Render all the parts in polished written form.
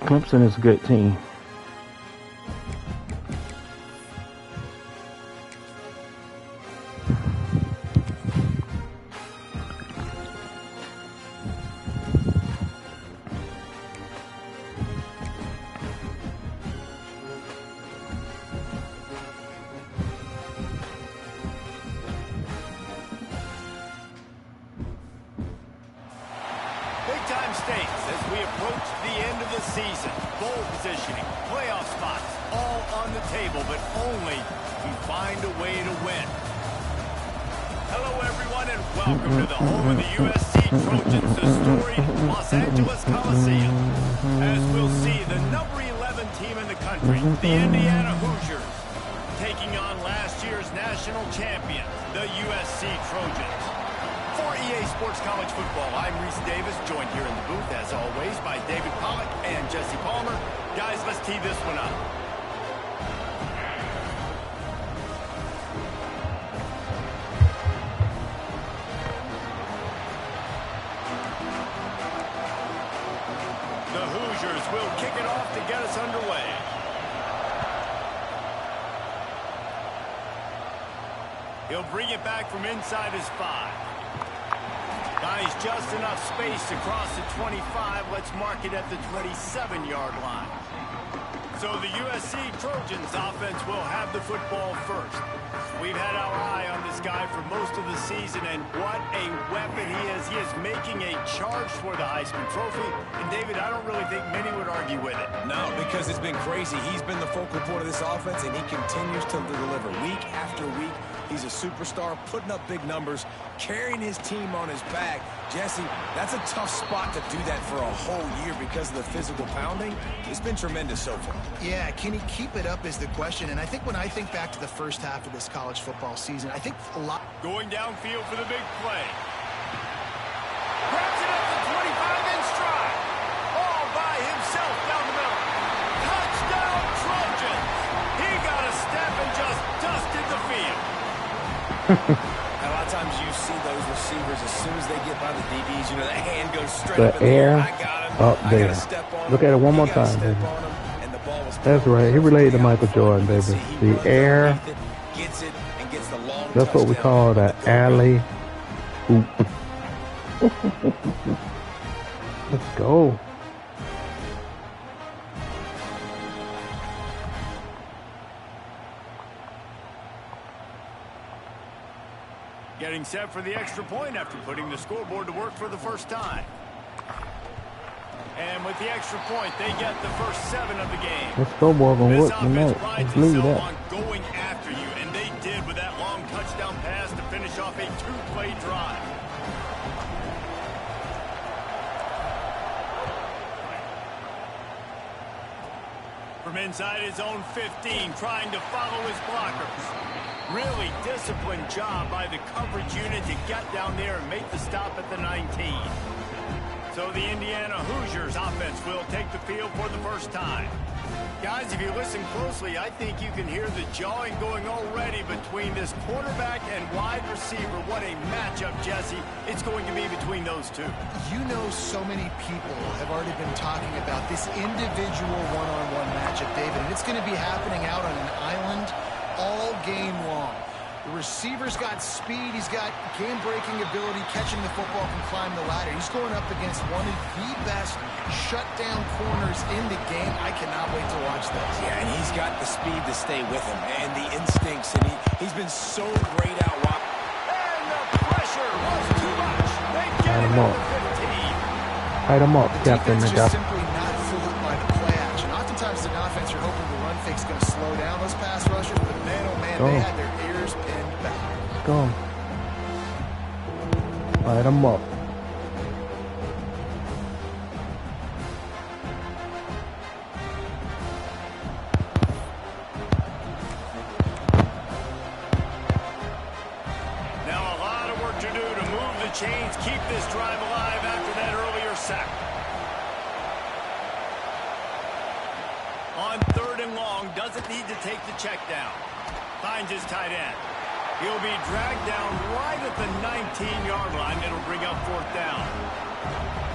Clemson is a good team. Big-time stakes as we approach the end of the season. Bowl positioning, playoff spots, all on the table, but only if we find a way to win. Hello, everyone, and welcome to the home of the USC Trojans, the storied Los Angeles Coliseum. As we'll see, the number 11 team in the country, the Indiana Hoosiers, taking on last year's national champion, the USC Trojans. For EA Sports College Football, I'm Reese Davis, joined here in the booth, as always, by David Pollack and Jesse Palmer. Guys, let's tee this one up. The Hoosiers will kick it off to get us underway. He'll bring it back from inside his 5. Buys just enough space to cross the 25. Let's mark it at the 27-yard line. So the USC Trojans offense will have the football first. We've had our eye on this guy for most of the season, and what a weapon he is. He is making a charge for the Heisman Trophy. And, David, I don't really think many would argue with it. No, because it's been crazy. He's been the focal point of this offense, and he continues to deliver week after week. He's a superstar, putting up big numbers, carrying his team on his back. Jesse, that's a tough spot to do that for a whole year because of the physical pounding. It's been tremendous so far. Yeah, can he keep it up is the question. And I think when I think back to the first half of this college football season, I think a lot... Going downfield for the big play. Grabs it up to 25 in stride. All by himself down the middle. Touchdown Trojans. He got a step and just dusted the field. A lot of times you see those receivers as soon as they get by the DBs, you know, the hand goes straight up in the air. I got him. Up there. Look at it one more time, baby. That's right. He related to Michael Jordan, baby. The air. That's what we call the alley oop. Let's go. Getting set for the extra point after putting the scoreboard to work for the first time. And with the extra point, they get the first 7 of the game. Let's go, boy. Gonna This work offense tonight. prides Let's leave itself that. on going after you, and they did with that long touchdown pass to finish off a 2-play drive. From inside his own 15, trying to follow his blockers. Really disciplined job by the coverage unit to get down there and make the stop at the 19. So the Indiana Hoosiers offense will take the field for the first time. Guys, if you listen closely, I think you can hear the jawing going already between this quarterback and wide receiver. What a matchup, Jesse, it's going to be between those two. You know, so many people have already been talking about this individual one-on-one matchup, David, and it's going to be happening out on an island all game long. The receiver's got speed, he's got game-breaking ability, catching the football, can climb the ladder. He's going up against one of the best shutdown corners in the game. I cannot wait to watch this. Yeah, and he's got the speed to stay with him and the instincts, and he's been so great out wide. And the pressure was too much. They get him Tight him at up. the 15. Tight him up, Captain Defense McDuff. just simply not fooled by the play action. Oftentimes, the offense, you're hoping the run fake's going to slow down those pass rushers, but man, oh man, they had their ears pinned back. Go. Light them up. Now a lot of work to do to move the chains, keep this drive alive after that earlier sack. On 3rd and long, doesn't need to take the check down. Finds his tight end. He'll be dragged down right at the 19-yard line. It'll bring up 4th down.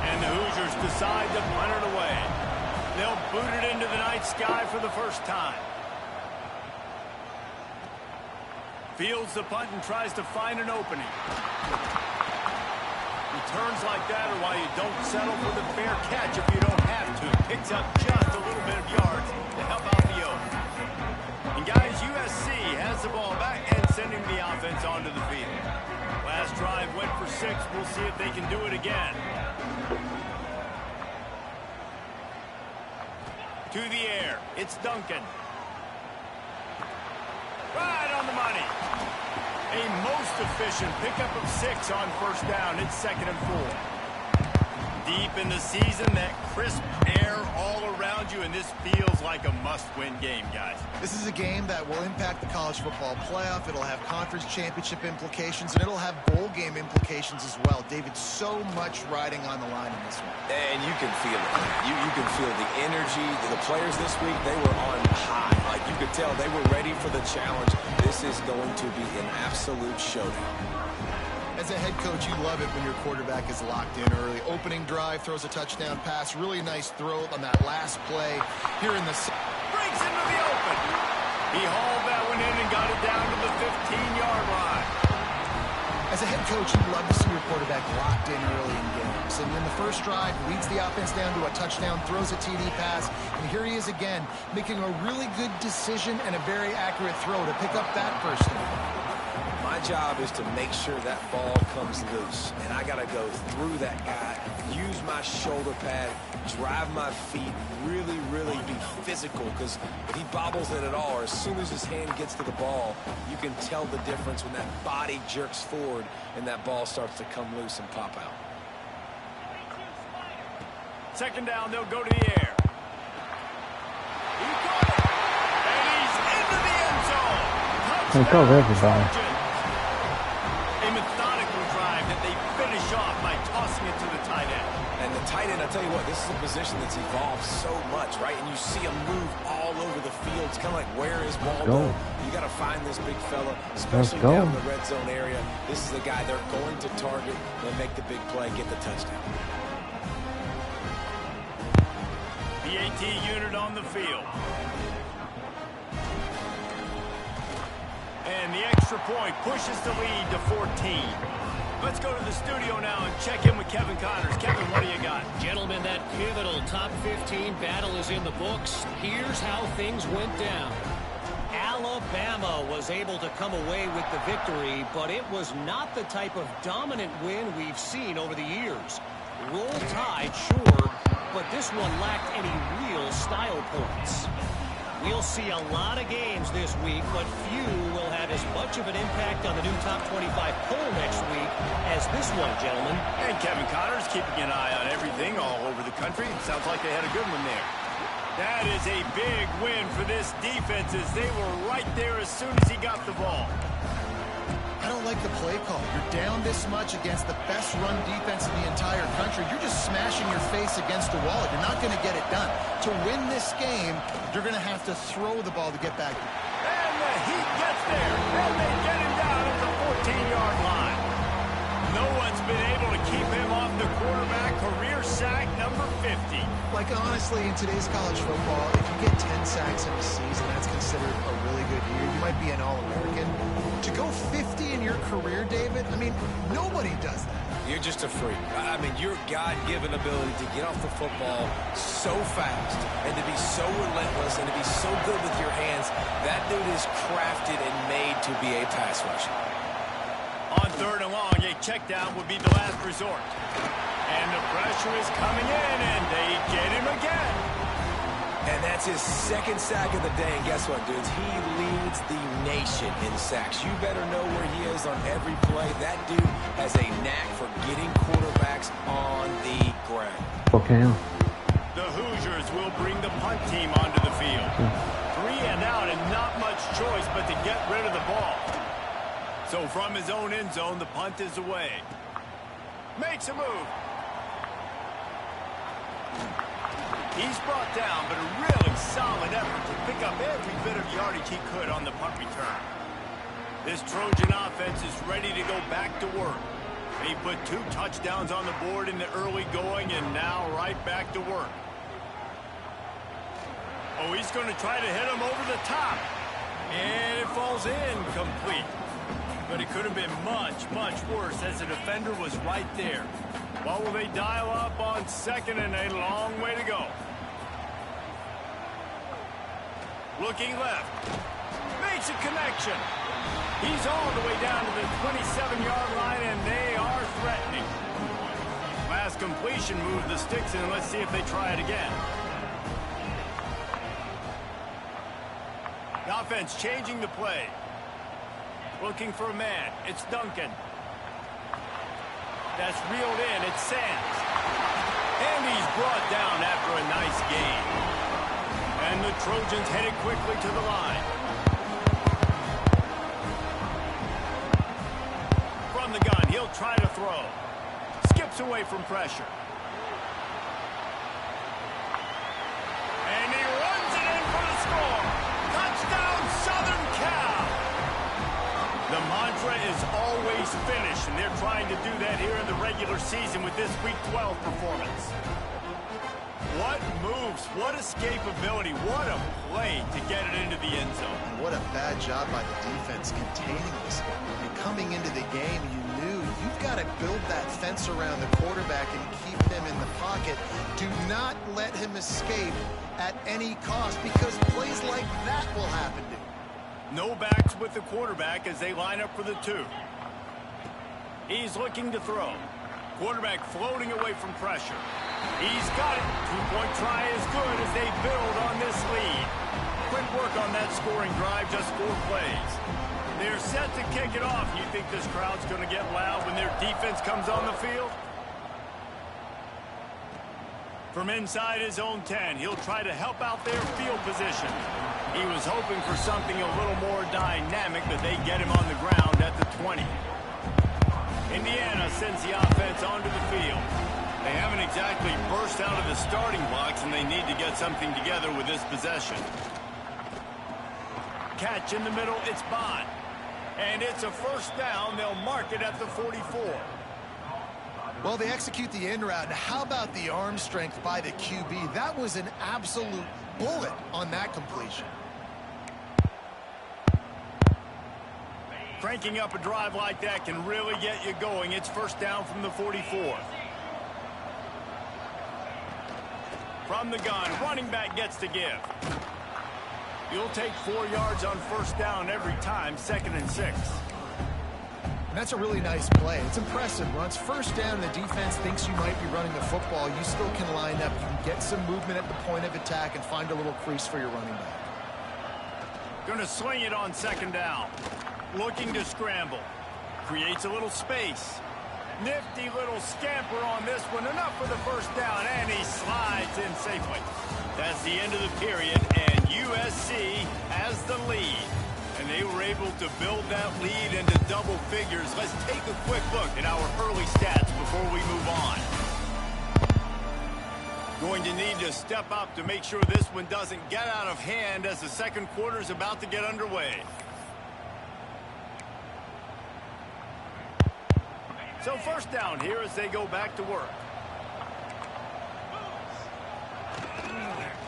And the Hoosiers decide to punt it away. They'll boot it into the night sky for the first time. Fields the punt and tries to find an opening. Returns like that are why you don't settle for the fair catch if you don't have to. Picks up just a little bit of yards to help out the Oaks. And guys, USC has the ball back and sending the offense onto the field. Last drive went for 6. We'll see if they can do it again. To the air. It's Duncan. Right on the money. A most efficient pickup of 6 on 1st down. It's 2nd and 4. Deep in the season, that crisp air all around you, and this feels like a must-win game, guys. This is a game that will impact the college football playoff. It'll have conference championship implications, and it'll have bowl game implications as well. David, so much riding on the line in this one. And you can feel it. You can feel the energy. The players this week, they were on high. Like you could tell, they were ready for the challenge. This is going to be an absolute showdown. As a head coach, you love it when your quarterback is locked in early. Opening drive, throws a touchdown pass. Really nice throw on that last play here in the... Breaks into the open. He hauled that one in and got it down to the 15-yard line. As a head coach, you love to see your quarterback locked in early in games. And in the first drive, leads the offense down to a touchdown, throws a TD pass, and here he is again, making a really good decision and a very accurate throw to pick up that first down. My job is to make sure that ball comes loose, and I got to go through that guy, use my shoulder pad, drive my feet, really, really be physical, because if he bobbles it at all, or as soon as his hand gets to the ball, you can tell the difference when that body jerks forward and that ball starts to come loose and pop out. 2nd down, they'll go to the air. He caught it, and he's into the end zone. They cover everybody. A methodical drive that they finish off by tossing it to the tight end. And the tight end, I tell you what, this is a position that's evolved so much, right? And you see him move all over the field. It's kind of like, where is ball go? You got to find this big fella, especially down in the red zone area. This is the guy they're going to target and make the big play, get the touchdown. The AT unit on the field. And the extra point pushes the lead to 14. Let's go to the studio now and check in with Kevin Connors. Kevin, what do you got? Gentlemen, that pivotal top 15 battle is in the books. Here's how things went down. Alabama was able to come away with the victory, but it was not the type of dominant win we've seen over the years. Roll Tide, sure, but this one lacked any real style points. We'll see a lot of games this week, but few will have as much of an impact on the new top 25 poll next week as this one, gentlemen. And Kevin Connors keeping an eye on everything all over the country. Sounds like they had a good one there. That is a big win for this defense as they were right there as soon as he got the ball. I don't like the play call. You're down this much against the best run defense in the entire country. You're just smashing your face against the wall. You're not going to get it done. To win this game, you're going to have to throw the ball to get back. And the Heat gets there, and they get him down at the 14-yard line. No one's been able to keep him off the quarterback. Career sack number 50. Like, honestly, in today's college football, if you get 10 sacks in a season, that's considered a really good year. You might be an All-American. To go 50 in your career, David, I mean, nobody does that. You're just a freak. I mean, your God-given ability to get off the football so fast and to be so relentless and to be so good with your hands, that dude is crafted and made to be a pass rusher. On 3rd and long, a check down would be the last resort. And the pressure is coming in, and they get him again. And that's his second sack of the day. And guess what, dudes? He leads the nation in sacks. You better know where he is on every play. That dude has a knack for getting quarterbacks on the ground. Okay. The Hoosiers will bring the punt team onto the field. 3 and out and not much choice but to get rid of the ball. So from his own end zone, the punt is away. Makes a move. He's brought down, but a really solid effort to pick up every bit of yardage he could on the punt return. This Trojan offense is ready to go back to work. He put 2 touchdowns on the board in the early going and now right back to work. Oh, he's going to try to hit him over the top. And it falls in complete. But it could have been much, much worse as the defender was right there. Well, will they dial up on 2nd and a long way to go? Looking left. Makes a connection. He's all the way down to the 27-yard line, and they are threatening. Last completion moved the sticks in. Let's see if they try it again. The offense changing the play. Looking for a man. It's Duncan. That's reeled in. It's Sands. And he's brought down after a nice gain. And the Trojans headed quickly to the line. From the gun, he'll try to throw. Skips away from pressure. And he runs it in for the score. Touchdown, Southern Cal. The mantra is always finish, and they're trying to do that here in the regular season with this Week 12 performance. What moves, what escapability, what a play to get it into the end zone. What a bad job by the defense containing this game. And coming into the game, you knew you've got to build that fence around the quarterback and keep him in the pocket. Do not let him escape at any cost, because plays like that will happen to you. No backs with the quarterback as they line up for the 2. He's looking to throw. Quarterback floating away from pressure. He's got it. 2-point try is good as they build on this lead. Quick work on that scoring drive, just 4 plays. They're set to kick it off. You think this crowd's going to get loud when their defense comes on the field? From inside his own 10, he'll try to help out their field position. He was hoping for something a little more dynamic, but they get him on the ground at the 20. Indiana sends the offense onto the field. They haven't exactly burst out of the starting blocks, and they need to get something together with this possession. Catch in the middle, it's Bond. And it's a first down. They'll mark it at the 44. Well, they execute the in route. How about the arm strength by the QB? That was an absolute bullet on that completion. Cranking up a drive like that can really get you going. It's first down from the 44. From the gun, running back gets to give. You'll take 4 yards on first down every time, 2nd and 6. And that's a really nice play. It's impressive. Once first down, the defense thinks you might be running the football. You still can line up. You can get some movement at the point of attack and find a little crease for your running back. Going to swing it on 2nd down. Looking to scramble. Creates a little space. Nifty little scamper on this one. Enough for the first down, and he slides in safely. That's the end of the period, and USC has the lead. And they were able to build that lead into double figures. Let's take a quick look at our early stats before we move on. Going to need to step up to make sure this one doesn't get out of hand as the second quarter is about to get underway. So first down here as they go back to work.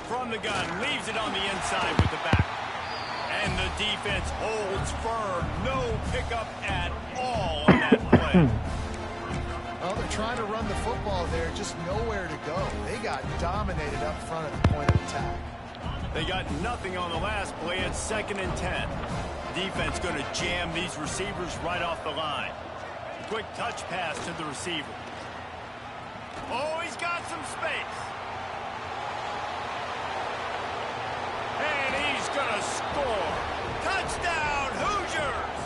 From the gun, leaves it on the inside with the back. And the defense holds firm. No pickup at all on that play. Well, they're trying to run the football there, just nowhere to go. They got dominated up front at the point of attack. They got nothing on the last play at 2nd and 10. Defense going to jam these receivers right off the line. Quick touch pass to the receiver. Oh, he's got some space. And he's going to score. Touchdown, Hoosiers!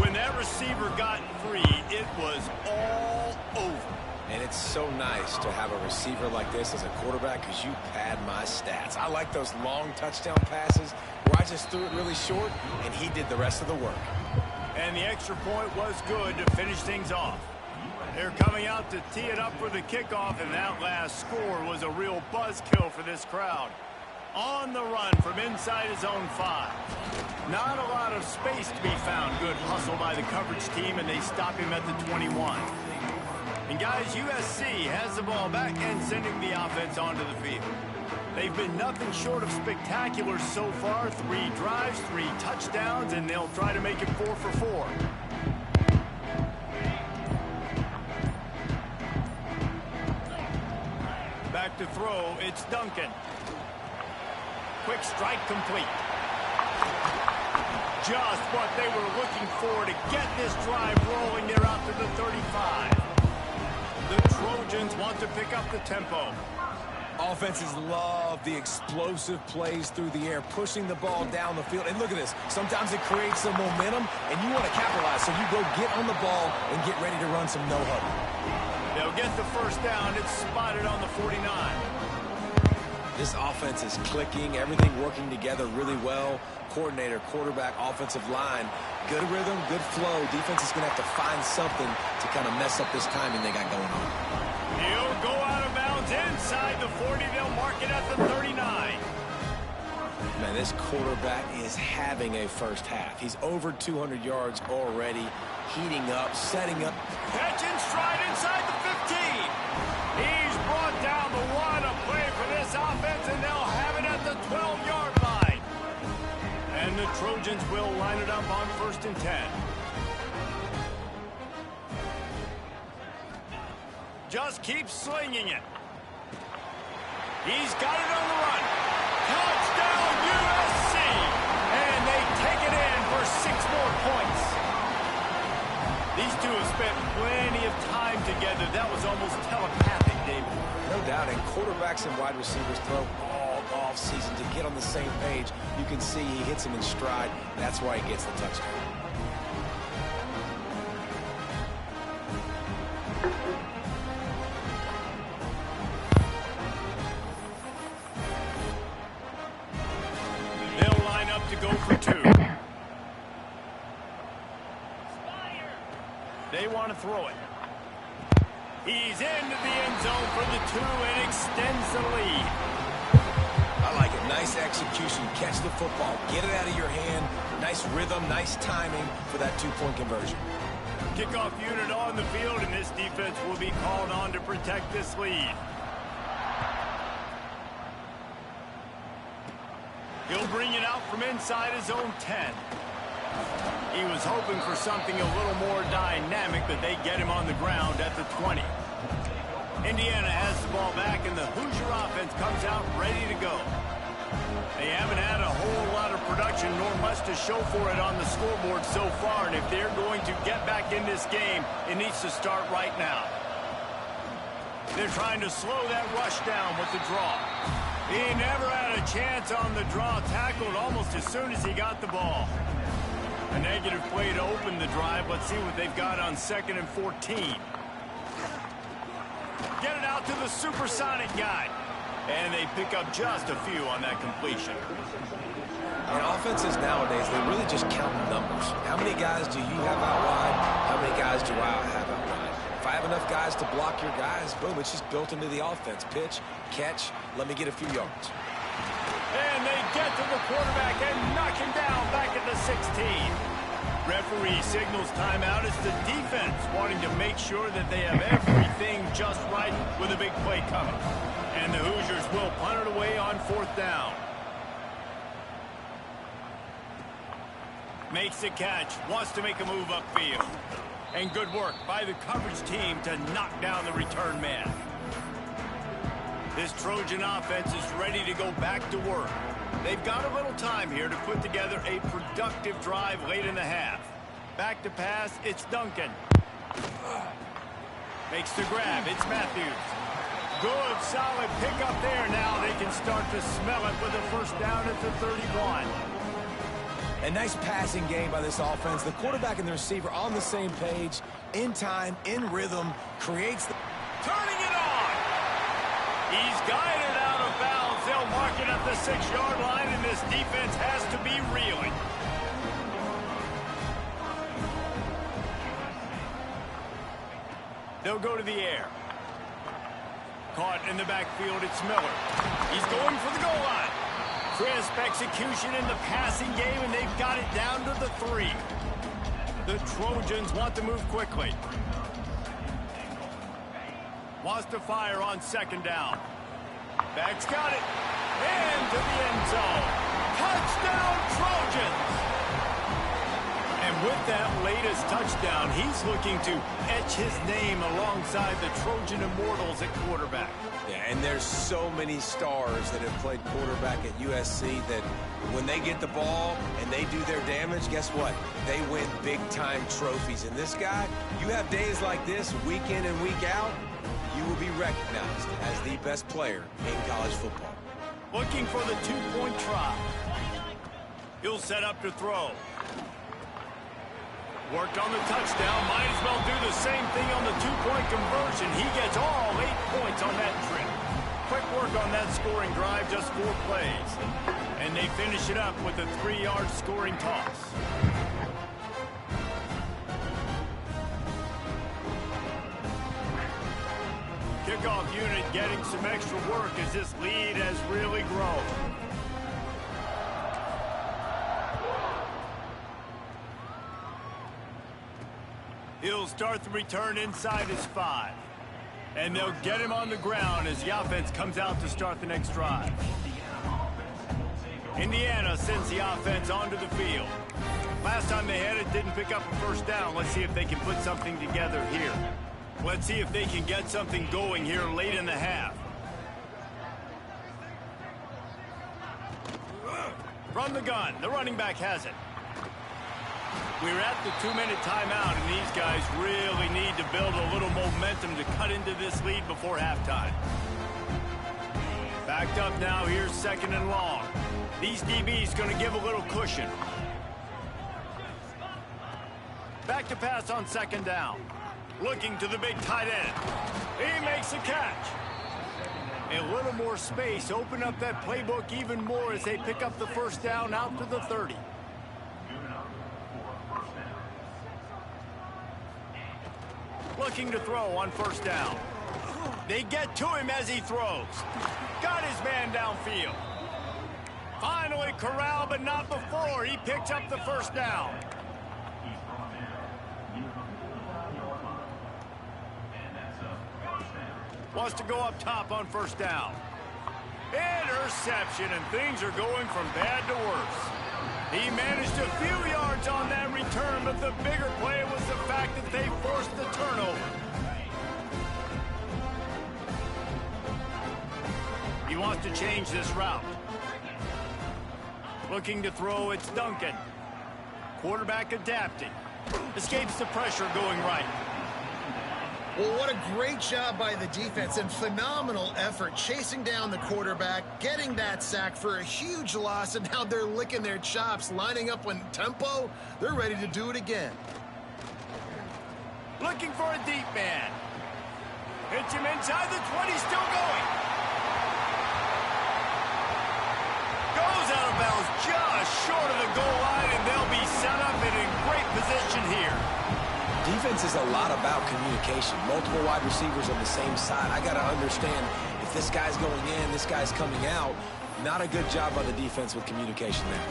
When that receiver got free, it was all over. And it's so nice to have a receiver like this as a quarterback because you pad my stats. I like those long touchdown passes where I just threw it really short and he did the rest of the work. And the extra point was good to finish things off. They're coming out to tee it up for the kickoff, and that last score was a real buzzkill for this crowd. On the run from inside his own 5. Not a lot of space to be found. Good hustle by the coverage team, and they stop him at the 21. And guys, USC has the ball back and sending the offense onto the field. They've been nothing short of spectacular so far. 3 drives, 3 touchdowns, and they'll try to make it 4 for 4. Back to throw, it's Duncan. Quick strike complete. Just what they were looking for to get this drive rolling. They're out to the 35. The Trojans want to pick up the tempo. Offenses love the explosive plays through the air, pushing the ball down the field. And look at this. Sometimes it creates some momentum, and you want to capitalize. So you go get on the ball and get ready to run some no-huddle. They'll get the first down. It's spotted on the 49. This offense is clicking, everything working together really well. Coordinator, quarterback, offensive line. Good rhythm, good flow. Defense is going to have to find something to kind of mess up this timing they got going on. He'll go out of bounds inside the 40. They'll mark it at the 39. Man, this quarterback is having a first half. He's over 200 yards already, heating up, setting up. Catch in stride inside the 15. He's brought down the 1. A play for this offense, and they'll have it at the 12-yard line. And the Trojans will line it up on 1st and 10. Just keep slinging it. He's got it on the run. Touchdown, USC! And they take it in for 6 more points. These two have spent plenty of time together. That was almost telepathic, David. No doubt, and quarterbacks and wide receivers throw all off season to get on the same page. You can see he hits him in stride. That's why he gets the touchdown. They'll line up to go for 2. They want to throw it. He's into the end zone for the 2 and extends the lead. I like it. Nice execution. Catch the football. Get it out of your hand. Nice rhythm, nice timing for that 2-point conversion. Kickoff unit on the field, and this defense will be called on to protect this lead. He'll bring it out from inside his own 10. He was hoping for something a little more dynamic, but they get him on the ground at the 20. Indiana has the ball back, and the Hoosier offense comes out ready to go. They haven't had a whole lot of production nor much to show for it on the scoreboard so far, and if they're going to get back in this game, it needs to start right now. They're trying to slow that rush down with the draw. He never had a chance on the draw, tackled almost as soon as he got the ball. A negative play to open the drive. Let's see what they've got on 2nd and 14. Get it out to the supersonic guy. And they pick up just a few on that completion. And offenses nowadays, they really just count numbers. How many guys do you have out wide? How many guys do I have out wide? If I have enough guys to block your guys, boom, it's just built into the offense. Pitch, catch, let me get a few yards. And they get to the quarterback and knock him down back at the 16. Referee signals timeout. It's the defense wanting to make sure that they have everything just right with a big play coming. And the Hoosiers will punt it away on 4th down. Makes the catch. Wants to make a move upfield. And good work by the coverage team to knock down the return man. This Trojan offense is ready to go back to work. They've got a little time here to put together a productive drive late in the half. Back to pass, it's Duncan. Makes the grab, it's Matthews. Good, solid pickup there. Now they can start to smell it with a first down at the 31. A nice passing game by this offense. The quarterback and the receiver on the same page, in time, in rhythm, creates the... Turning it on! He's guided out of bounds. They'll mark it at the 6-yard line, and this defense has to be reeling. They'll go to the air. Caught in the backfield, it's Miller. He's going for the goal line. Crisp execution in the passing game, and they've got it down to the 3. The Trojans want to move quickly. Wants to fire on 2nd down. Back's got it. Into the end zone. Touchdown, Trojans! And with that latest touchdown, he's looking to etch his name alongside the Trojan Immortals at quarterback. Yeah, and there's so many stars that have played quarterback at USC that when they get the ball and they do their damage, guess what? They win big-time trophies. And this guy, you have days like this, week in and week out, you will be recognized as the best player in college football. Looking for the 2-point try. He'll set up to throw. Worked on the touchdown. Might as well do the same thing on the 2-point conversion. He gets all 8 points on that trip. Quick work on that scoring drive, just 4 plays. And they finish it up with a 3-yard scoring toss. Kickoff unit getting some extra work as this lead has really grown. He'll start the return inside his 5. And they'll get him on the ground as the offense comes out to start the next drive. Indiana sends the offense onto the field. Last time they had it, didn't pick up a first down. Let's see if they can put something together here. Let's see if they can get something going here late in the half. From the gun, the running back has it. We're at the 2-minute timeout, and these guys really need to build a little momentum to cut into this lead before halftime. Backed up now, here's 2nd and long. These DBs going to give a little cushion. Back to pass on 2nd down. Looking to the big tight end. He makes a catch. A little more space, open up that playbook even more as they pick up the first down out to the 30. Looking to throw on first down. They get to him as he throws. Got his man downfield. Finally corralled, but not before. He picks up the first down. Wants to go up top on first down. Interception, and things are going from bad to worse. He managed a few yards on that return, but the bigger play was the fact that they forced the turnover. He wants to change this route. Looking to throw, it's Duncan. Quarterback adapting. Escapes the pressure going right. Well, what a great job by the defense and phenomenal effort chasing down the quarterback, getting that sack for a huge loss, and now they're licking their chops, lining up on tempo. They're ready to do it again. Looking for a deep man. Hits him inside the 20, still going. Goes out of bounds just short of the goal line, and they'll be set up and in great position here. Defense is a lot about communication. Multiple wide receivers on the same side. I got to understand if this guy's going in, this guy's coming out. Not a good job by the defense with communication there.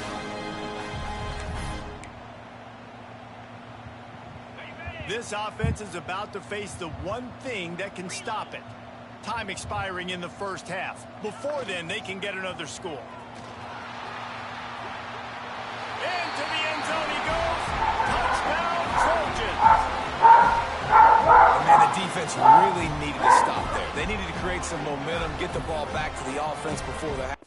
This offense is about to face the one thing that can stop it. Time expiring in the first half. Before then, they can get another score. Into the end zone he goes. Touchdown, Trojans. And man, the defense really needed to stop there. They needed to create some momentum, get the ball back to the offense before the half.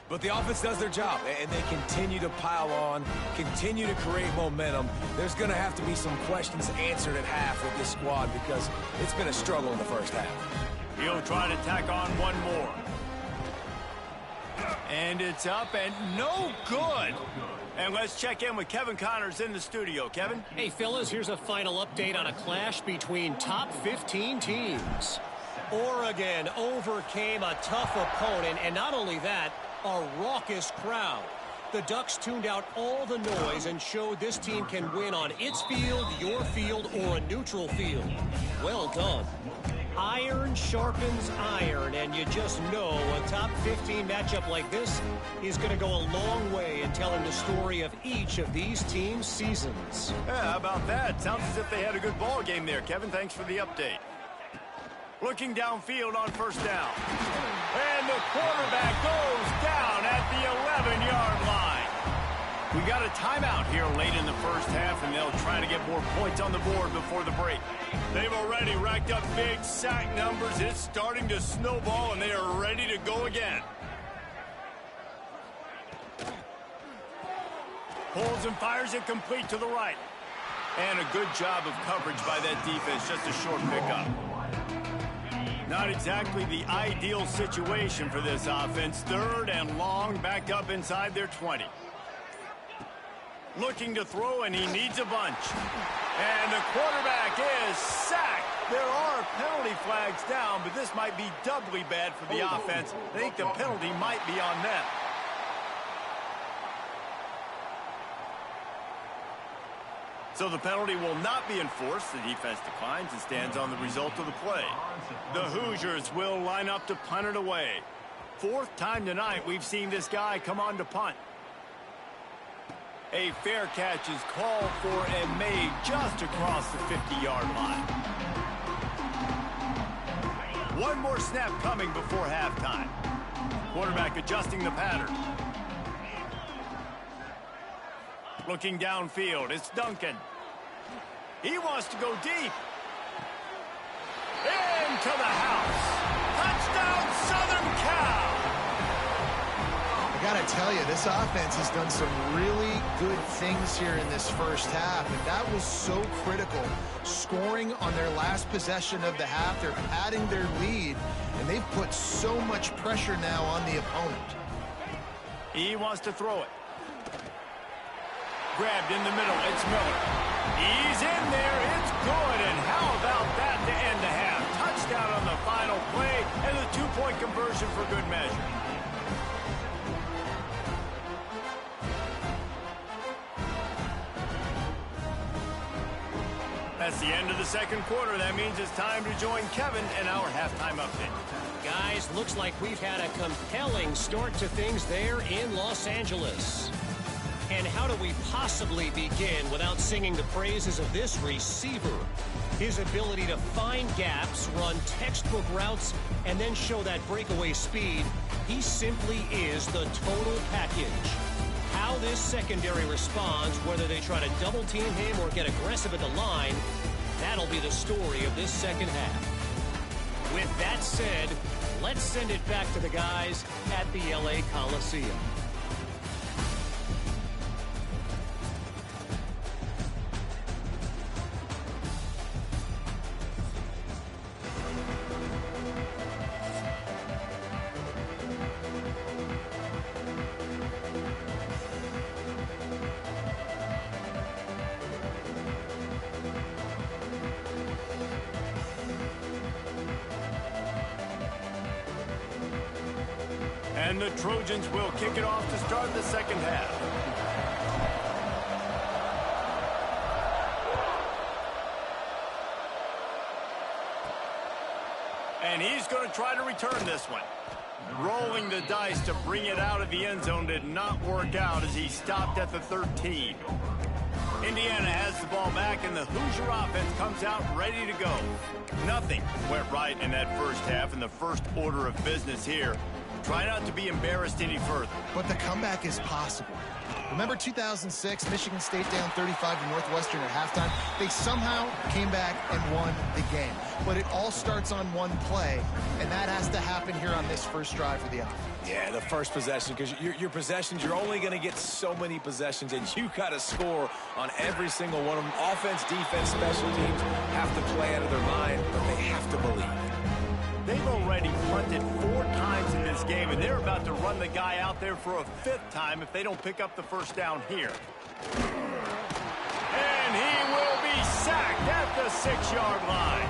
But the offense does their job, and they continue to pile on, continue to create momentum. There's going to have to be some questions answered at half with this squad because it's been a struggle in the first half. He'll try to tack on one more. And it's up and no good. And let's check in with Kevin Connors in the studio. Kevin? Hey, fellas, here's a final update on a clash between top 15 teams. Oregon overcame a tough opponent, and not only that, a raucous crowd. The Ducks tuned out all the noise and showed this team can win on its field, your field, or a neutral field. Well done. Iron sharpens iron, and you just know a top 15 matchup like this is going to go a long way in telling the story of each of these teams' seasons. Yeah, how about that? Sounds as if they had a good ball game there, Kevin. Thanks for the update. Looking downfield on first down. And the quarterback goes down at the 11-yard line. We got a timeout here late in the first half, and they'll try to get more points on the board before the break. They've already racked up big sack numbers. It's starting to snowball, and they are ready to go again. Pulls and fires it complete to the right. And a good job of coverage by that defense. Just a short pickup. Not exactly the ideal situation for this offense. Third and long, back up inside their 20. Looking to throw, and he needs a bunch. And the quarterback is sacked. There are penalty flags down, but this might be doubly bad for the offense. I think the penalty might be on them. So the penalty will not be enforced. The defense declines and stands on the result of the play. The Hoosiers will line up to punt it away. Fourth time tonight we've seen this guy come on to punt. A fair catch is called for and made just across the 50-yard line. One more snap coming before halftime. Quarterback adjusting the pattern. Looking downfield, it's Duncan. He wants to go deep. Into the house. Touchdown, Southern Cal. I got to tell you, this offense has done some really good things here in this first half, and that was so critical. Scoring on their last possession of the half, they're padding their lead, and they've put so much pressure now on the opponent. He wants to throw it. Grabbed in the middle, it's Miller. He's in there, it's good, and how about that to end the half? Touchdown on the final play, and a two-point conversion for good measure. That's the end of the second quarter. That means it's time to join Kevin in our halftime update. Guys, looks like we've had a compelling start to things there in Los Angeles. And how do we possibly begin without singing the praises of this receiver? His ability to find gaps, run textbook routes, and then show that breakaway speed. He simply is the total package. How this secondary responds, whether they try to double team him or get aggressive at the line, that'll be the story of this second half. With that said, let's send it back to the guys at the LA Coliseum. And the Trojans will kick it off to start the second half. And he's going to try to return this one. Rolling the dice to bring it out of the end zone did not work out as he stopped at the 13. Indiana has the ball back, and the Hoosier offense comes out ready to go. Nothing went right in that first half, and the first order of business here. Try not to be embarrassed any further. But the comeback is possible. Remember 2006, Michigan State down 35 to Northwestern at halftime? They somehow came back and won the game. But it all starts on one play, and that has to happen here on this first drive for the offense. Yeah, the first possession, because your possessions, you're only going to get so many possessions, and you got to score on every single one of them. Offense, defense, special teams have to play out of their mind, but they have to believe. They've already punted 4 times in this game, and they're about to run the guy out there for a 5th time if they don't pick up the first down here. And he will be sacked at the 6-yard line.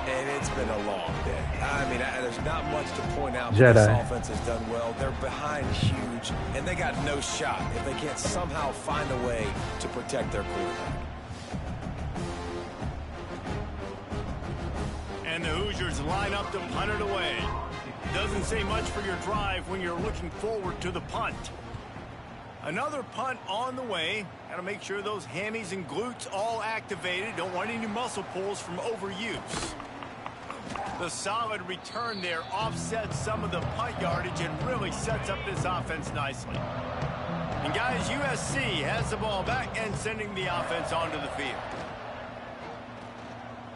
And it's been a long day. I mean, there's not much to point out. Jedi. This offense has done well. They're behind huge, and they got no shot if they can't somehow find a way to protect their quarterback. And the Hoosiers line up to punt it away. Doesn't say much for your drive when you're looking forward to the punt. Another punt on the way. Got to make sure those hammies and glutes all activated. Don't want any muscle pulls from overuse. The solid return there offsets some of the punt yardage and really sets up this offense nicely. And guys, USC has the ball back and sending the offense onto the field.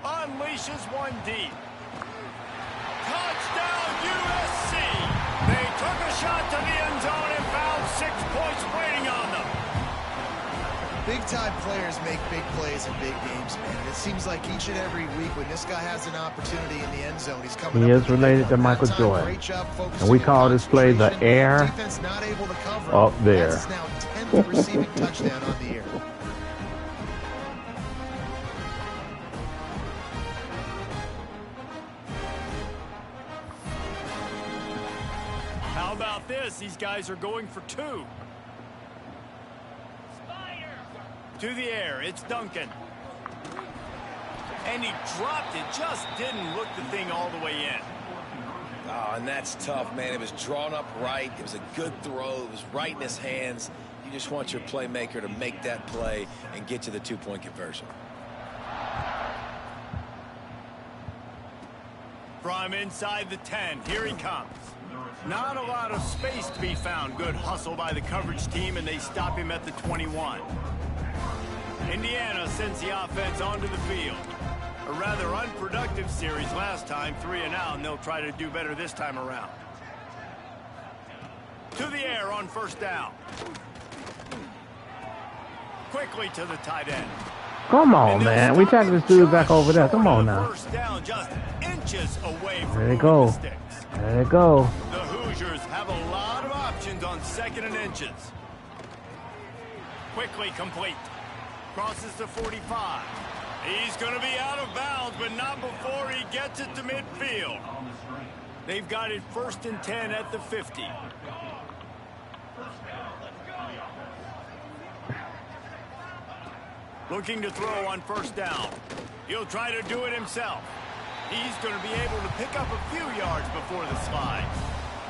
Unleashes one deep. Touchdown USC. They took a shot to the end zone and found 6 points waiting on them. Big-time players make big plays in big games, man. And it seems like each and every week when this guy has an opportunity in the end zone, he's coming He up is with related to Michael Jordan. And we call this play the air defense not able to cover. up there. That's now 10th receiving touchdown on the year. guess these guys are going for two. To the air, it's Duncan. And he dropped it, just didn't look the thing all the way in. Oh, and that's tough, man. It was drawn up right. It was a good throw. It was right in his hands. You just want your playmaker to make that play and get to the two-point conversion. From inside the 10, here he comes. Not a lot of space to be found. Good hustle by the coverage team, and they stop him at the 21. Indiana sends the offense onto the field. A rather unproductive series last time, 3 and out, and they'll try to do better this time around. To the air on first down. Quickly to the tight end. Come on, man. We tackle this dude back over there. Come on now. First down, just inches away from There they go. the sticks. There they go. The Hoosiers have a lot of options on 2nd and inches. Quickly complete. Crosses the 45. He's going to be out of bounds, but not before he gets it to midfield. They've got it 1st and 10 at the 50. Looking to throw on first down. He'll try to do it himself. He's going to be able to pick up a few yards before the slide.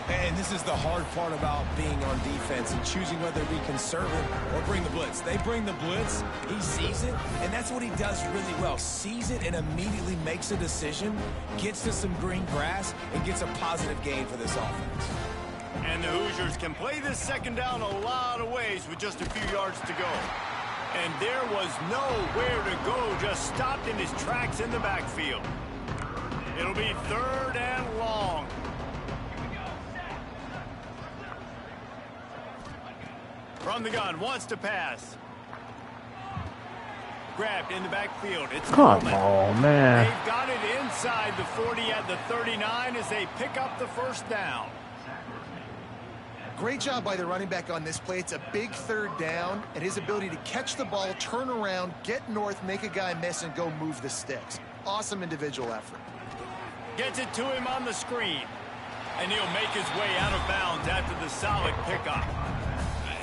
And this is the hard part about being on defense and choosing whether to be conservative or bring the blitz. They bring the blitz, he sees it, and that's what he does really well. Sees it and immediately makes a decision, gets to some green grass, and gets a positive gain for this offense. And the Hoosiers can play this 2nd down a lot of ways with just a few yards to go. And there was nowhere to go, just stopped in his tracks in the backfield. It'll be 3rd and long. From the gun, wants to pass. Grabbed in the backfield. It's Come Coleman. on, man. They've got it inside the 40 at the 39 as they pick up the first down. Great job by the running back on this play. It's a big 3rd down, and his ability to catch the ball, turn around, get north, make a guy miss, and go move the sticks. Awesome individual effort. Gets it to him on the screen. And he'll make his way out of bounds after the solid pickup.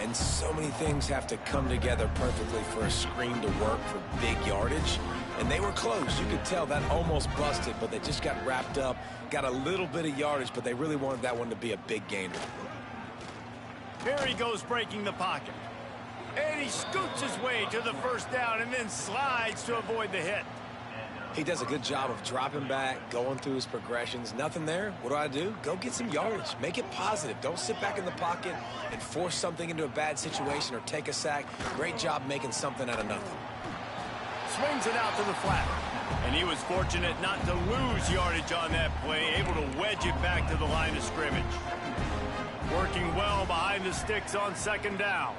And so many things have to come together perfectly for a screen to work for big yardage. And they were close. You could tell that almost busted, but they just got wrapped up, got a little bit of yardage, but they really wanted that one to be a big gainer. Here he goes breaking the pocket. And he scoots his way to the first down and then slides to avoid the hit. He does a good job of dropping back, going through his progressions. Nothing there. What do? Go get some yardage. Make it positive. Don't sit back in the pocket and force something into a bad situation or take a sack. Great job making something out of nothing. Swings it out to the flat. And he was fortunate not to lose yardage on that play, able to wedge it back to the line of scrimmage. Working well behind the sticks on 2nd down.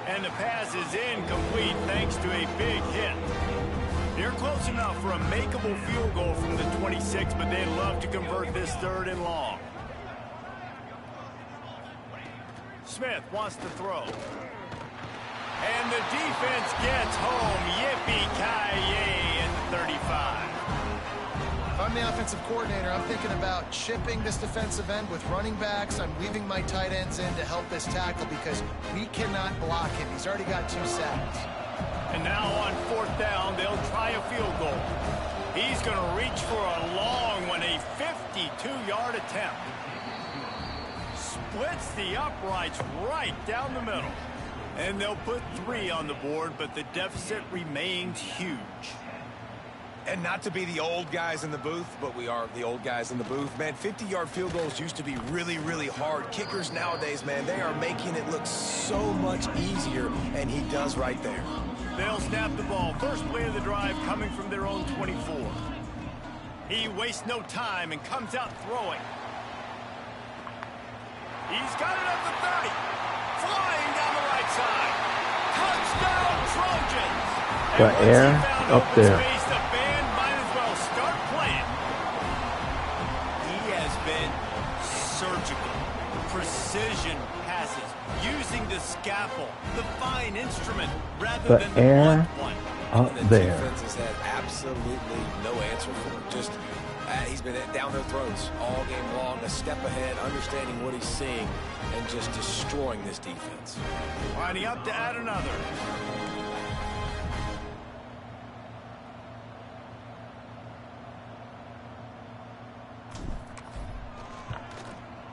And the pass is incomplete thanks to a big hit. They're close enough for a makeable field goal from the 26, but they'd love to convert this 3rd and long. Smith wants to throw. And the defense gets home. Yippee-ki-yay at the 35. If I'm the offensive coordinator, I'm thinking about chipping this defensive end with running backs. I'm leaving my tight ends in to help this tackle because we cannot block him. He's already got 2 sacks. And now on 4th down, they'll try a field goal. He's going to reach for a long one, a 52-yard attempt. Splits the uprights right down the middle. And they'll put 3 on the board, but the deficit remains huge. And not to be the old guys in the booth, but we are the old guys in the booth. Man, 50-yard field goals used to be really, really hard. Kickers nowadays, man, they are making it look so much easier, and he does right there. They'll snap the ball. First play of the drive coming from their own 24. He wastes no time and comes out throwing. He's got it up the 30. Flying down the right side. Touchdown, Trojans. The air up there. Space, the band might as well start playing. He has been surgical. Precision passes. Using the scaffold. The fine instrument rather than the blunt one. Up And the there. defense has had absolutely no answer for it. Just He's been down their throats all game long, a step ahead, understanding what he's seeing, and just destroying this defense. Lining up to add another.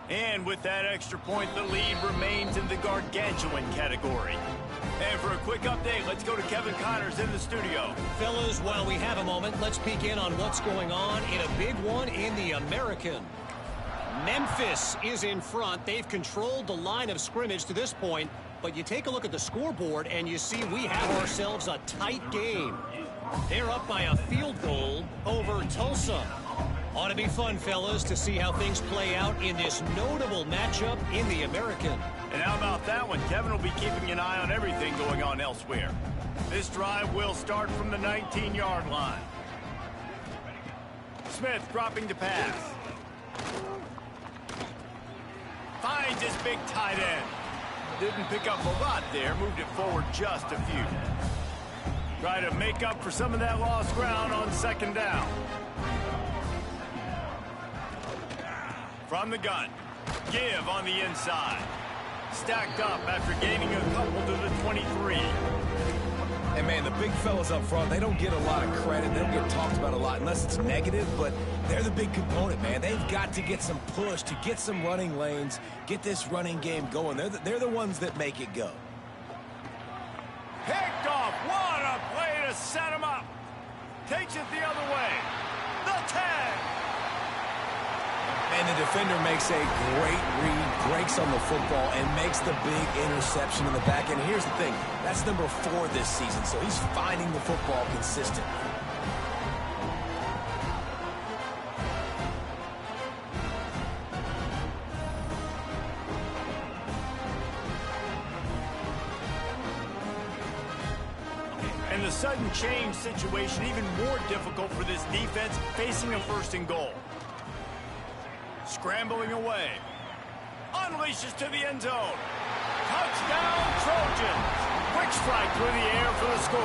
And with that extra point, the lead remains in the gargantuan category. And for a quick update, let's go to Kevin Connors in the studio. Fellas, while we have a moment, let's peek in on what's going on in a big one in the American. Memphis is in front. They've controlled the line of scrimmage to this point, but you take a look at the scoreboard and you see we have ourselves a tight game. They're up by a field goal over Tulsa. Ought to be fun, fellas, to see how things play out in this notable matchup in the American. And how about that one? Kevin will be keeping an eye on everything going on elsewhere. This drive will start from the 19-yard line. Smith dropping to pass. Finds his big tight end. Didn't pick up a lot there, moved it forward just a few. Try to make up for some of that lost ground on second down. From the gun, give on the inside. Stacked up after gaining a couple to the 23. And, man, the big fellas up front, they don't get a lot of credit. They don't get talked about a lot unless it's negative, but they're the big component, man. They've got to get some push, to get some running lanes, get this running game going. They're the ones that make it go. Picked off. What a play to set him up. Takes it the other way. The tag. And the defender makes a great read, breaks on the football, and makes the big interception in the back. And here's the thing, that's number 4 this season, so he's finding the football consistently. And the sudden change situation even more difficult for this defense facing a 1st and goal. Scrambling away. Unleashes to the end zone. Touchdown, Trojans. Quick strike through the air for the score.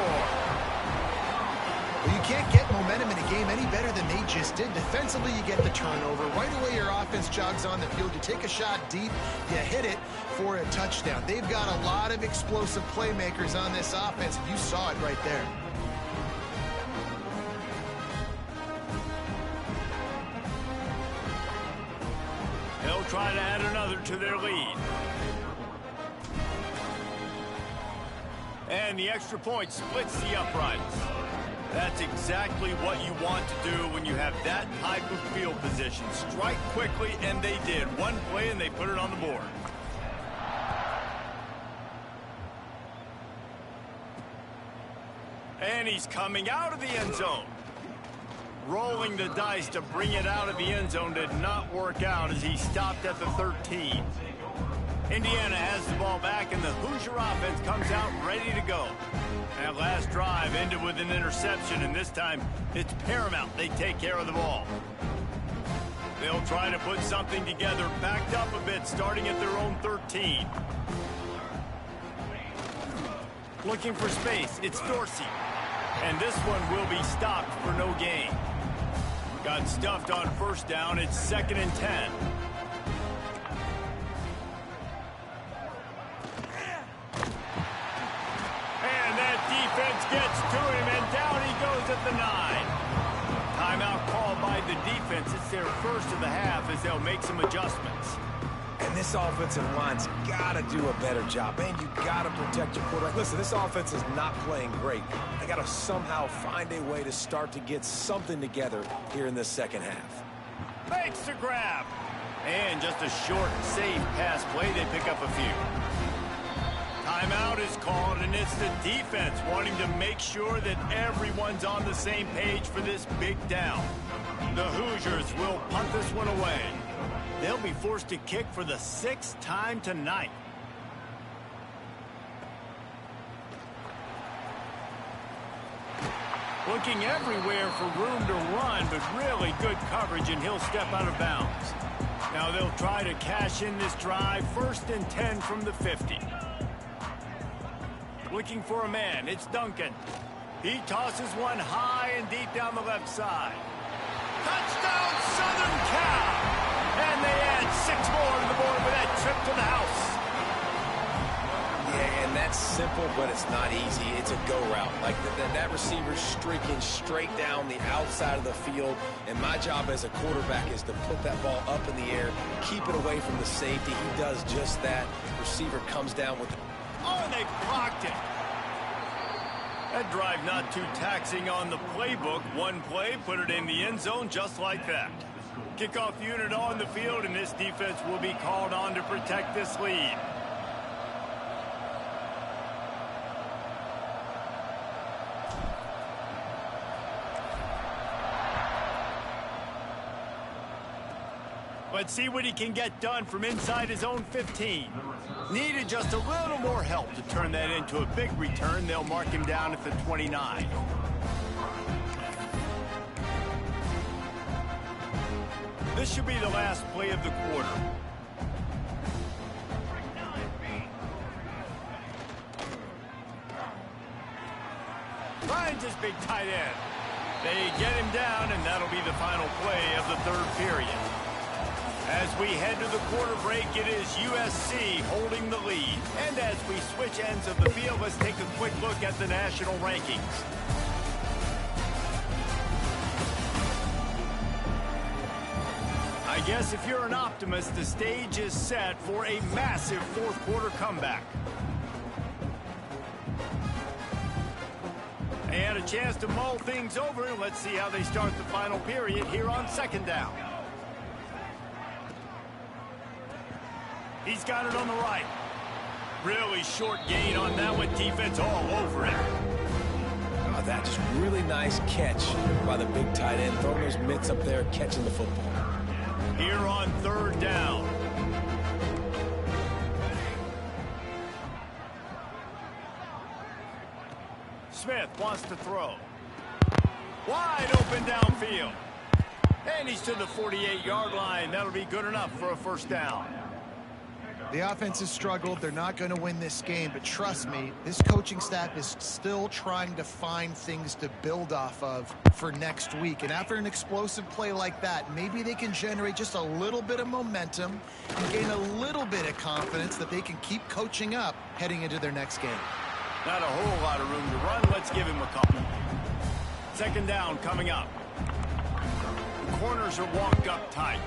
Well, you can't get momentum in a game any better than they just did. Defensively, you get the turnover. Right away, your offense jogs on the field. You take a shot deep. You hit it for a touchdown. They've got a lot of explosive playmakers on this offense. You saw it right there. They'll try to add another to their lead. And the extra point splits the uprights. That's exactly what you want to do when you have that type of field position. Strike quickly, and they did. One play, and they put it on the board. And he's coming out of the end zone. Rolling the dice to bring it out of the end zone did not work out as he stopped at the 13. Indiana has the ball back, and the Hoosier offense comes out ready to go. That last drive ended with an interception, and this time it's paramount they take care of the ball. They'll try to put something together, backed up a bit, starting at their own 13. Looking for space, it's Dorsey. And this one will be stopped for no gain. Got stuffed on 1st down. It's 2nd and 10. And that defense gets to him, and down he goes at the 9. Timeout called by the defense. It's their first of the half as they'll make some adjustments. And this offensive line's got to do a better job. Man, you got to protect your quarterback. Listen, this offense is not playing great. They got to somehow find a way to start to get something together here in this second half. Makes the grab. And just a short, safe pass play. They pick up a few. Timeout is called, and it's the defense wanting to make sure that everyone's on the same page for this big down. The Hoosiers will punt this one away. They'll be forced to kick for the 6th time tonight. Looking everywhere for room to run, but really good coverage, and he'll step out of bounds. Now they'll try to cash in this drive. 1st and 10 from the 50. Looking for a man. It's Duncan. He tosses one high and deep down the left side. Touchdown, Southern Cal! And they add 6 more to the board with that trip to the house. Yeah, and that's simple, but it's not easy. It's a go route. Like that receiver's streaking straight down the outside of the field, and my job as a quarterback is to put that ball up in the air, keep it away from the safety. He does just that. Receiver comes down with it. Oh, and they blocked it. That drive not too taxing on the playbook. One play, put it in the end zone just like that. Kickoff unit on the field, and this defense will be called on to protect this lead. Let's see what he can get done from inside his own 15. Needed just a little more help to turn that into a big return. They'll mark him down at the 29. This should be the last play of the quarter. Finds his big tight end. They get him down, and that'll be the final play of the third period. As we head to the quarter break, it is USC holding the lead. And as we switch ends of the field, let's take a quick look at the national rankings. I guess if you're an optimist, the stage is set for a massive fourth quarter comeback. They had a chance to mull things over. Let's see how they start the final period here on second down. He's got it on the right. Really short gain on that one. Defense all over it. Oh, that just really nice catch by the big tight end. Throwing those mitts up there, catching the football. Here on third down. Smith wants to throw. Wide open downfield. And he's to the 48-yard line. That'll be good enough for a first down. The offense has struggled. They're not going to win this game, but trust me, this coaching staff is still trying to find things to build off of for next week. And after an explosive play like that, maybe they can generate just a little bit of momentum and gain a little bit of confidence that they can keep coaching up heading into their next game. Not a whole lot of room to run. Let's give him a couple. Second down coming up. The corners are walked up tight.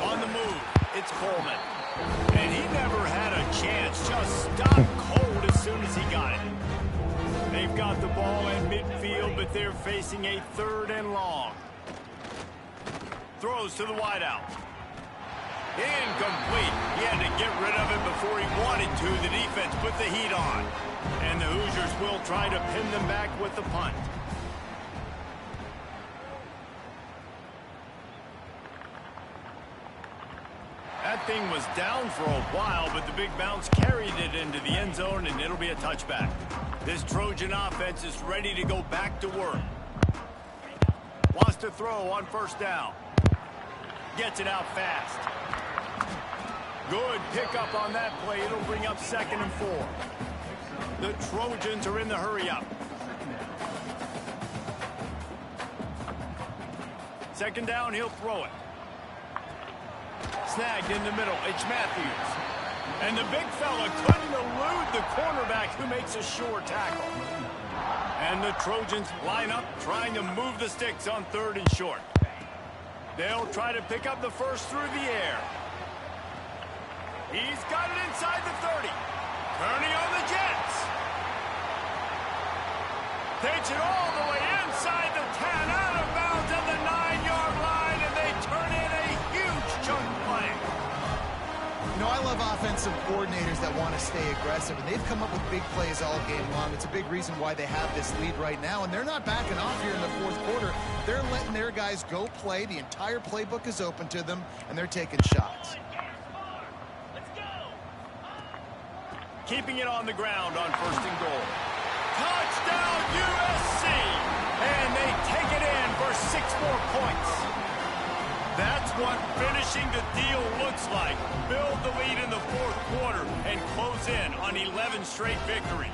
On the move, it's Coleman. And he never had a chance. Just stopped cold as soon as he got it. They've got the ball in midfield, but they're facing a third and long. Throws to the wideout. Incomplete. He had to get rid of it before he wanted to. The defense put the heat on. And the Hoosiers will try to pin them back with the punt. That thing was down for a while, but the big bounce carried it into the end zone, and it'll be a touchback. This Trojan offense is ready to go back to work. Wants to throw on first down. Gets it out fast. Good pickup on that play. It'll bring up 2nd and 4. The Trojans are in the hurry-up. 2nd down, he'll throw it. Snagged in the middle. It's Matthews. And the big fella couldn't elude the cornerback who makes a sure tackle. And the Trojans line up trying to move the sticks on 3rd and short. They'll try to pick up the first through the air. He's got it inside the 30. Kearney on the Jets. Takes it all the way inside the 10, out of bounds at the 9-yard line, and they turn in a huge chunk play. You know, I love offensive coordinators that want to stay aggressive, and they've come up with big plays all game long. It's a big reason why they have this lead right now, and they're not backing off here in the fourth quarter. They're letting their guys go play. The entire playbook is open to them, and they're taking shots. Keeping it on the ground on 1st and goal. Touchdown USC! And they take it in for 6 more points. That's what finishing the deal looks like. Build the lead in the fourth quarter and close in on 11 straight victories.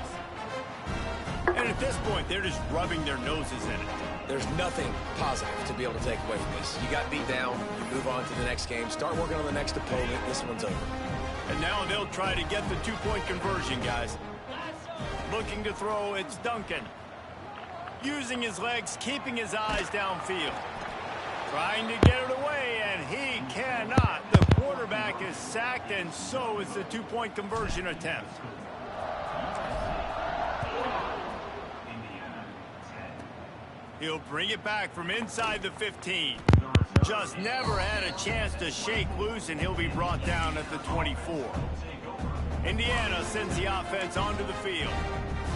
And at this point, they're just rubbing their noses in it. There's nothing positive to be able to take away from this. You got beat down, you move on to the next game, start working on the next opponent. This one's over. And now they'll try to get the two-point conversion, guys. Looking to throw, it's Duncan. Using his legs, keeping his eyes downfield. Trying to get it away, and he cannot. The quarterback is sacked, and so is the two-point conversion attempt. He'll bring it back from inside the 15. Just never had a chance to shake loose, and he'll be brought down at the 24. Indiana sends the offense onto the field.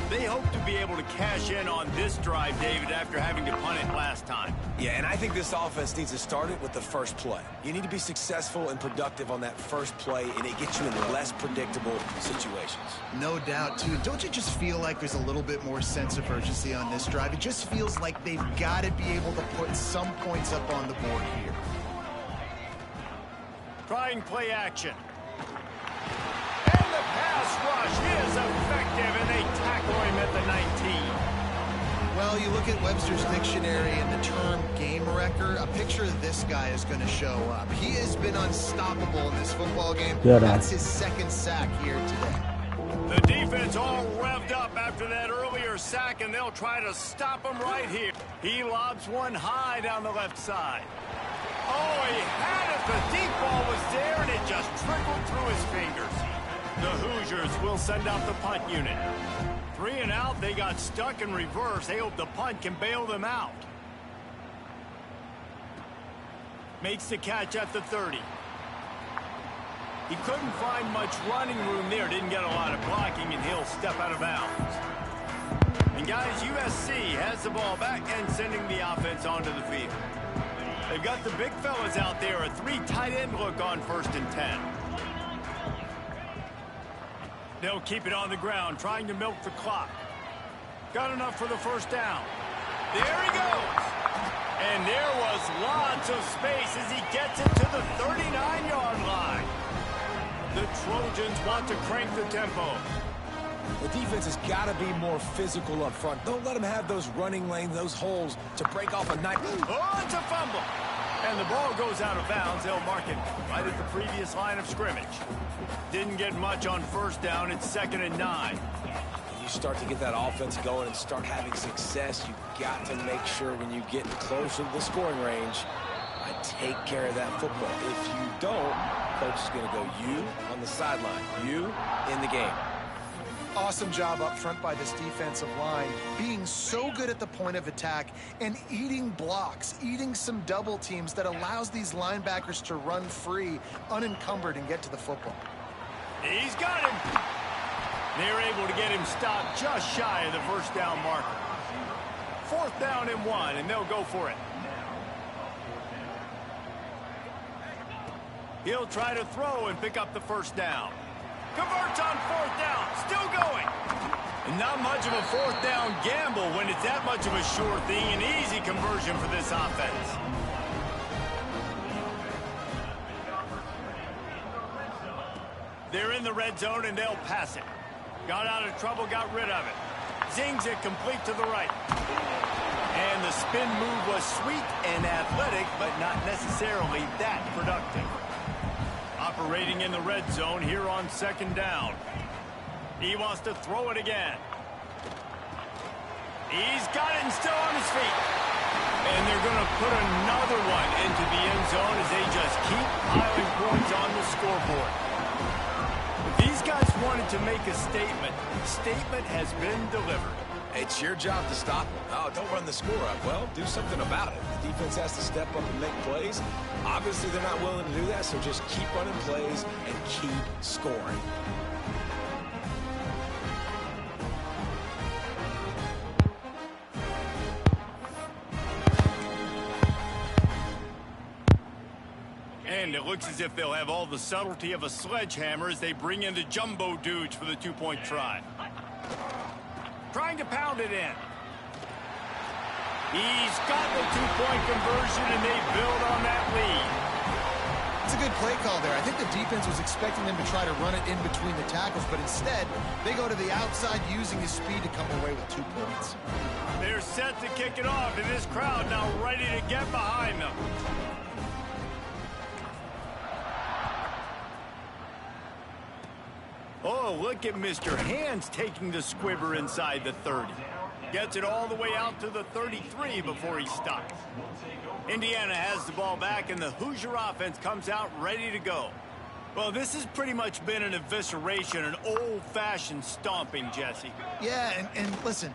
They hope to be able to cash in on this drive, David, after having to punt it last time. Yeah, and I think this offense needs to start it with the first play. You need to be successful and productive on that first play, and it gets you in less predictable situations. No doubt, too. Don't you just feel like there's a little bit more sense of urgency on this drive? It just feels like they've got to be able to put some points up on the board here. Trying play action. And the pass rush is effective, and they tackle him at the 19. Well, you look at Webster's dictionary and the term game wrecker, a picture of this guy is going to show up. He has been unstoppable in this football game. That's his second sack here today. The defense all revved up after that earlier sack, and they'll try to stop him right here. He lobs one high down the left side. Oh, he had it. The deep ball was there, and it just trickled through his fingers. The Hoosiers will send out the punt unit. 3 and out, they got stuck in reverse. They hope the punt can bail them out. Makes the catch at the 30. He couldn't find much running room there. Didn't get a lot of blocking, and he'll step out of bounds. And guys, USC has the ball back and sending the offense onto the field. They've got the big fellas out there. A 3 tight end look on 1st and 10. They'll keep it on the ground, trying to milk the clock. Got enough for the first down. There he goes. And there was lots of space as he gets it to the 39-yard line. The Trojans want to crank the tempo. The defense has got to be more physical up front. Don't let them have those running lanes, those holes to break off a night. Oh, it's a fumble. And the ball goes out of bounds. They'll mark it right at the previous line of scrimmage. Didn't get much on 1st down. It's 2nd and 9. When you start to get that offense going and start having success, you've got to make sure when you get closer to the scoring range, I take care of that football. If you don't, coach is going to go you on the sideline, you in the game. Awesome job up front by this defensive line, being so good at the point of attack and eating blocks, eating some double teams that allows these linebackers to run free, unencumbered, and get to the football. He's got him. They're able to get him stopped just shy of the 1st down marker. 4th down and 1, and they'll go for it. He'll try to throw and pick up the 1st down. Converts on 4th down. Still going. And not much of a 4th down gamble when it's that much of a sure thing. An easy conversion for this offense. They're in the red zone, and they'll pass it. Got out of trouble, got rid of it. Zings it complete to the right. And the spin move was sweet and athletic, but not necessarily that productive. Operating in the red zone here on 2nd down. He wants to throw it again. He's got it and still on his feet. And they're going to put another one into the end zone as they just keep piling points on the scoreboard. These guys wanted to make a statement. The statement has been delivered. It's your job to stop them. Oh, don't run the score up. Well, do something about it. The defense has to step up and make plays. Obviously, they're not willing to do that, so just keep running plays and keep scoring. And it looks as if they'll have all the subtlety of a sledgehammer as they bring in the jumbo dudes for the 2-point try. Trying to pound it in. He's got the 2-point conversion, and they build on that lead. It's a good play call there. I think the defense was expecting them to try to run it in between the tackles, but instead, they go to the outside using his speed to come away with 2 points. They're set to kick it off, and this crowd now ready to get behind them. Oh, look at Mr. Hands taking the squibber inside the 30. Gets it all the way out to the 33 before he stops. Indiana has the ball back, and the Hoosier offense comes out ready to go. Well, this has pretty much been an evisceration, an old-fashioned stomping, Jesse. Yeah, and listen,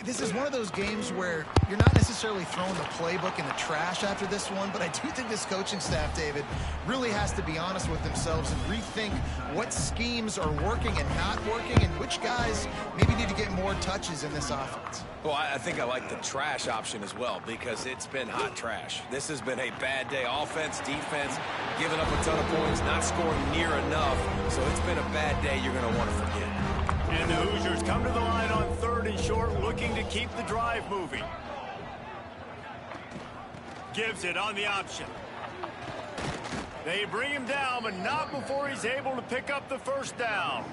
this is one of those games where you're not necessarily throwing the playbook in the trash after this one, but I do think this coaching staff, David, really has to be honest with themselves and rethink what schemes are working and not working and which guys maybe need to get more touches in this offense. Well, I think I like the trash option as well because it's been hot trash. This has been a bad day. Offense, defense, giving up a ton of points, not scoring near enough. So it's been a bad day you're going to want to forget. And the Hoosiers come to the line on 3rd and short, looking to keep the drive moving. Gives it on the option. They bring him down, but not before he's able to pick up the first down.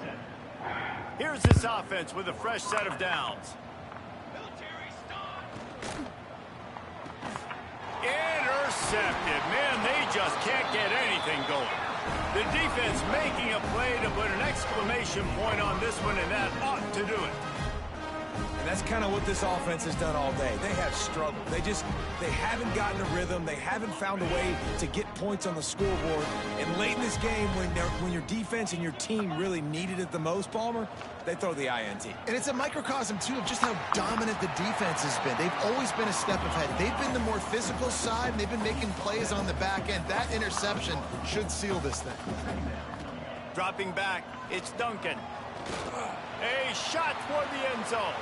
Here's this offense with a fresh set of downs. Intercepted. Man, they just can't get anything going. The defense making a play to put an exclamation point on this one, and that ought to do it. And that's kind of what this offense has done all day. They have struggled. They haven't gotten a rhythm. They haven't found a way to get points on the scoreboard. And late in this game, when your defense and your team really needed it the most, Palmer, they throw the INT. And it's a microcosm, too, of just how dominant the defense has been. They've always been a step ahead. They've been the more physical side, and they've been making plays on the back end. That interception should seal this thing. Dropping back, it's Duncan. A shot toward the end zone.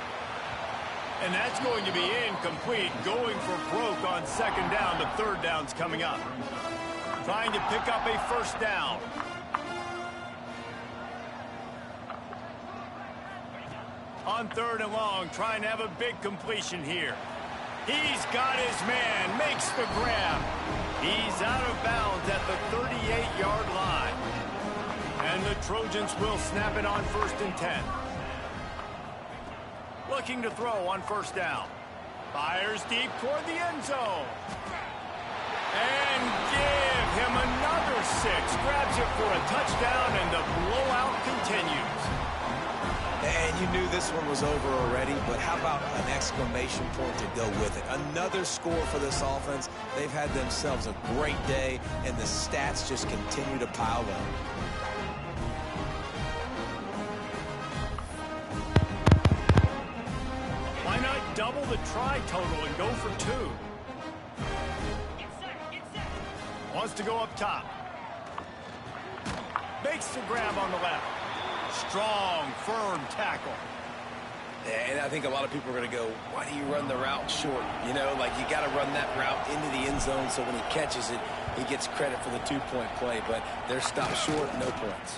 And that's going to be incomplete, going for broke on 2nd down. The 3rd down's coming up. Trying to pick up a 1st down. On 3rd and long, trying to have a big completion here. He's got his man, makes the grab. He's out of bounds at the 38-yard line. And the Trojans will snap it on 1st and 10. Looking to throw on 1st down. Fires deep toward the end zone. And give him another 6. Grabs it for a touchdown, and the blowout continues. And you knew this one was over already, but how about an exclamation point to go with it? Another score for this offense. They've had themselves a great day, and the stats just continue to pile up. Why not double the try total and go for 2? Wants to go up top. Makes the grab on the left. Strong, firm tackle. And I think a lot of people are going to go, why do you run the route short? You know, like you got to run that route into the end zone so when he catches it, he gets credit for the 2-point play. But they're stopped short, no points.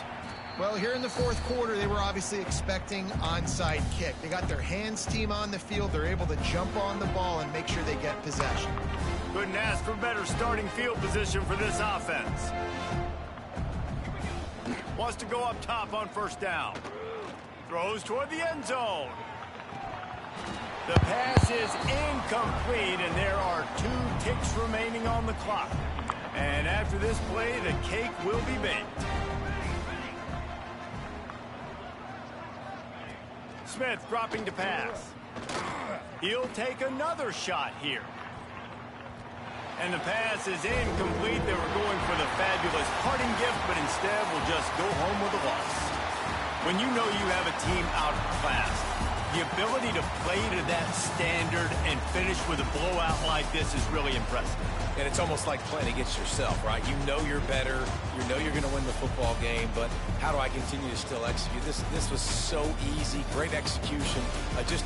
Well, here in the 4th quarter, they were obviously expecting onside kick. They got their hands team on the field. They're able to jump on the ball and make sure they get possession. Couldn't ask for better starting field position for this offense. Wants to go up top on 1st down. Throws toward the end zone. The pass is incomplete, and there are 2 ticks remaining on the clock. And after this play, the cake will be baked. Smith dropping to pass. He'll take another shot here. And the pass is incomplete. They were going for the fabulous parting gift, but instead will just go home with a loss. When you know you have a team out of class, the ability to play to that standard and finish with a blowout like this is really impressive. And it's almost like playing against yourself, right? You know you're better. You know you're going to win the football game, but how do I continue to still execute? This was so easy. Great execution. Just